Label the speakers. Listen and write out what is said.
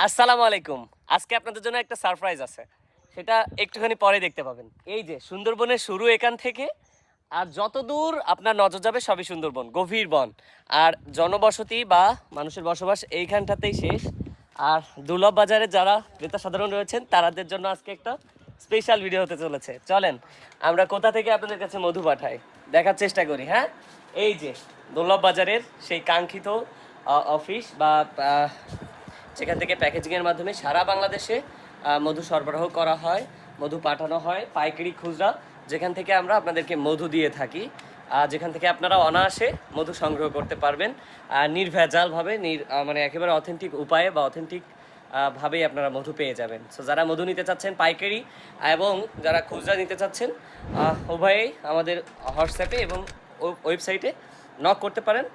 Speaker 1: আসসালামু আলাইকুম। আজকে আপনাদের জন্য একটা সারপ্রাইজ আছে, সেটা একটুখানি পরে দেখতে পাবেন। এই যে সুন্দরবনের শুরু এখান থেকে, আর যত দূর আপনার নজর যাবে সবই সুন্দরবন, গভীর বন। আর জনবসতি বা মানুষের বসবাস এইখানটাতেই শেষ। আর দুর্লভ বাজারে যারা ক্রেতা সাধারণ রয়েছেন তাদের জন্য আজকে একটা স্পেশাল ভিডিও হতে চলেছে। চলেন আমরা কোথা থেকে আপনাদের কাছে মধু পাঠাই দেখার চেষ্টা করি। হ্যাঁ, এই যে দুর্লভ বাজারের সেই কাঙ্ক্ষিত অফিস বা যেখান থেকে প্যাকেজিংয়ের মাধ্যমে সারা বাংলাদেশে মধু সরবরাহ করা হয়, মধু পাঠানো হয় পাইকারি খুচরা, যেখান থেকে আমরা আপনাদেরকে মধু দিয়ে থাকি, যেখান থেকে আপনারা অনায়াসে মধু সংগ্রহ করতে পারবেন নির্ভেজালভাবে, মানে একেবারে অথেন্টিক উপায়ে বা অথেন্টিক ভাবেই আপনারা মধু পেয়ে যাবেন। সো যারা মধু নিতে চাচ্ছেন পাইকারি এবং যারা খুচরা নিতে চাচ্ছেন, উভয়েই আমাদের হোয়াটসঅ্যাপে এবং ওয়েবসাইটে নক করতে পারেন।